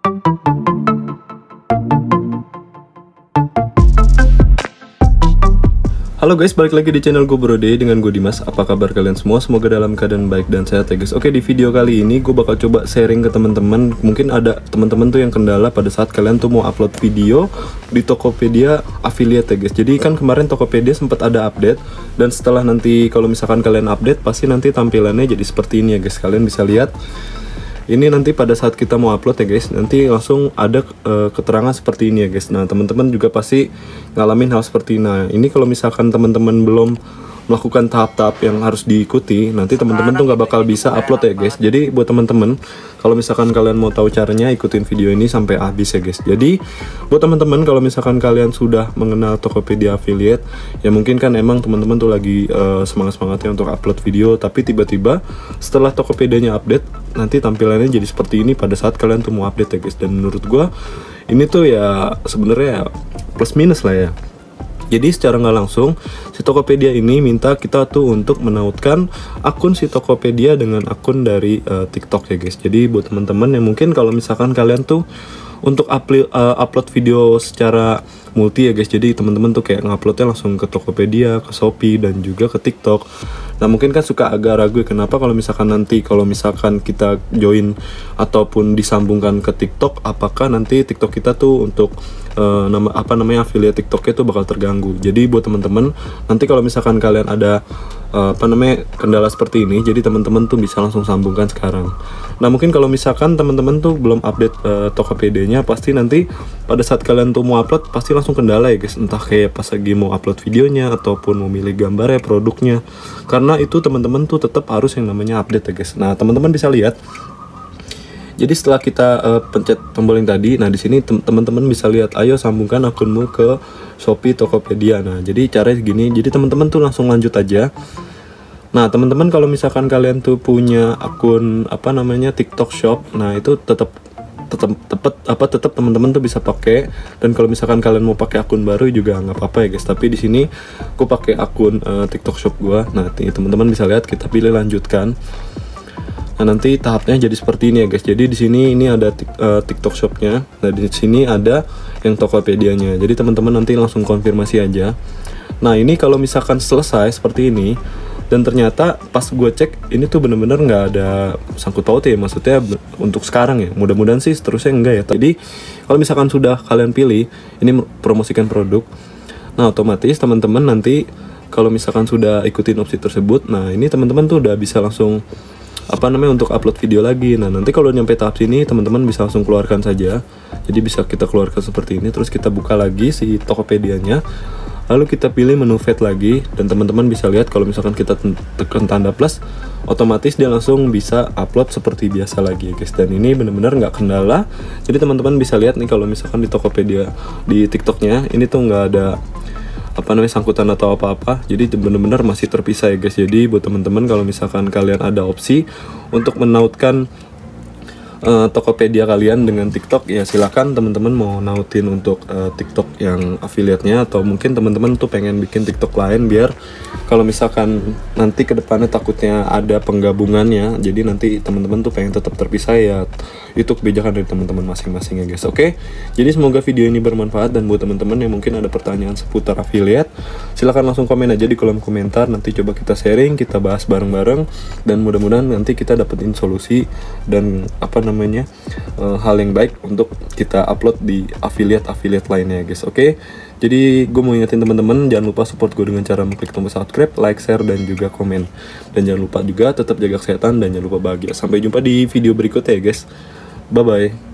Halo guys, balik lagi di channel gue Brode dengan gue Dimas. Apa kabar kalian semua? Semoga dalam keadaan baik dan sehat ya guys. Oke, di video kali ini gue bakal coba sharing ke teman-teman. Mungkin ada teman-teman tuh yang kendala pada saat kalian tuh mau upload video di Tokopedia affiliate ya guys. Jadi kan kemarin Tokopedia sempat ada update, dan setelah nanti kalau misalkan kalian update pasti nanti tampilannya jadi seperti ini ya guys. Kalian bisa lihat. Ini nanti pada saat kita mau upload ya guys, nanti langsung ada keterangan seperti ini ya guys. Nah, teman-teman juga pasti ngalamin hal seperti ini. Nah, ini kalau misalkan teman-teman belum melakukan tahap-tahap yang harus diikuti, nanti teman-teman tuh nggak bakal bisa upload ya guys. Jadi buat teman-teman, kalau misalkan kalian mau tahu caranya, ikutin video ini sampai habis ya guys. Jadi buat teman-teman, kalau misalkan kalian sudah mengenal Tokopedia affiliate, ya mungkin kan emang teman-teman tuh lagi semangat-semangatnya untuk upload video, tapi tiba-tiba setelah Tokopedianya update, nanti tampilannya jadi seperti ini pada saat kalian tuh mau update ya guys. Dan menurut gua ini tuh ya sebenarnya plus minus lah ya. Jadi secara nggak langsung si Tokopedia ini minta kita tuh untuk menautkan akun si Tokopedia dengan akun dari TikTok ya guys. Jadi buat teman-teman yang mungkin kalau misalkan kalian tuh untuk upload video secara multi ya guys, jadi teman-teman tuh kayak nguploadnya langsung ke Tokopedia, ke Shopee, dan juga ke TikTok. Nah, mungkin kan suka agak ragu kenapa kalau misalkan kita join ataupun disambungkan ke TikTok, apakah nanti TikTok kita tuh untuk affiliate TikToknya tuh bakal terganggu. Jadi buat teman-teman, nanti kalau misalkan kalian ada kendala seperti ini, jadi teman-teman tuh bisa langsung sambungkan sekarang. Nah, mungkin kalau misalkan teman-teman tuh belum update Tokopedia-nya, pasti nanti pada saat kalian tuh mau upload pasti langsung kendala ya guys. Entah kayak pas lagi mau upload videonya ataupun memilih gambarnya, produknya. Karena itu teman-teman tuh tetap harus yang namanya update ya guys. Nah, teman-teman bisa lihat. Jadi setelah kita pencet tombol yang tadi, nah di sini teman-teman bisa lihat, ayo sambungkan akunmu ke Shopee Tokopedia. Nah, jadi caranya gini. Jadi teman-teman tuh langsung lanjut aja. Nah, teman-teman kalau misalkan kalian tuh punya akun TikTok Shop, nah itu tetap teman-teman tuh bisa pakai. Dan kalau misalkan kalian mau pakai akun baru juga nggak apa-apa ya guys. Tapi di sini aku pakai akun TikTok Shop gua. Nah, teman-teman bisa lihat, kita pilih lanjutkan. Nah, nanti tahapnya jadi seperti ini ya guys. Jadi di sini ini ada TikTok Shop-nya. Nah, di sini ada yang Tokopedia-nya. Jadi teman-teman nanti langsung konfirmasi aja. Nah, ini kalau misalkan selesai seperti ini, dan ternyata pas gue cek ini tuh bener-bener nggak ada sangkut paut ya, maksudnya untuk sekarang ya. Mudah-mudahan sih seterusnya enggak ya. Jadi kalau misalkan sudah kalian pilih ini promosikan produk, nah otomatis teman-teman nanti kalau misalkan sudah ikutin opsi tersebut, nah ini teman-teman tuh udah bisa langsung untuk upload video lagi. Nah, nanti kalau nyampe tahap sini teman-teman bisa langsung keluarkan saja. Jadi bisa kita keluarkan seperti ini, terus kita buka lagi si Tokopedia-nya. Lalu kita pilih menu fade lagi, dan teman-teman bisa lihat kalau misalkan kita tekan tanda plus, otomatis dia langsung bisa upload seperti biasa lagi guys. Dan ini benar-benar nggak kendala. Jadi teman-teman bisa lihat nih kalau misalkan di Tokopedia, di TikToknya ini tuh nggak ada sangkutan atau apa-apa. Jadi benar-benar masih terpisah ya guys. Jadi buat teman-teman kalau misalkan kalian ada opsi untuk menautkan Tokopedia kalian dengan TikTok, ya silakan teman-teman mau nautin untuk TikTok yang affiliate-nya, atau mungkin teman-teman tuh pengen bikin TikTok lain biar kalau misalkan nanti kedepannya takutnya ada penggabungannya, jadi nanti teman-teman tuh pengen tetap terpisah, ya itu kebijakan dari teman-teman masing-masing ya guys. Oke, jadi semoga video ini bermanfaat, dan buat teman-teman yang mungkin ada pertanyaan seputar affiliate, silakan langsung komen aja di kolom komentar. Nanti coba kita sharing, kita bahas bareng-bareng, dan mudah-mudahan nanti kita dapetin solusi dan hal yang baik untuk kita upload di affiliate lainnya guys. Oke, jadi gue mau ingetin teman-teman, jangan lupa support gue dengan cara mengklik tombol subscribe, like, share, dan juga komen. Dan jangan lupa juga tetap jaga kesehatan dan jangan lupa bahagia. Sampai jumpa di video berikutnya ya guys. Bye bye.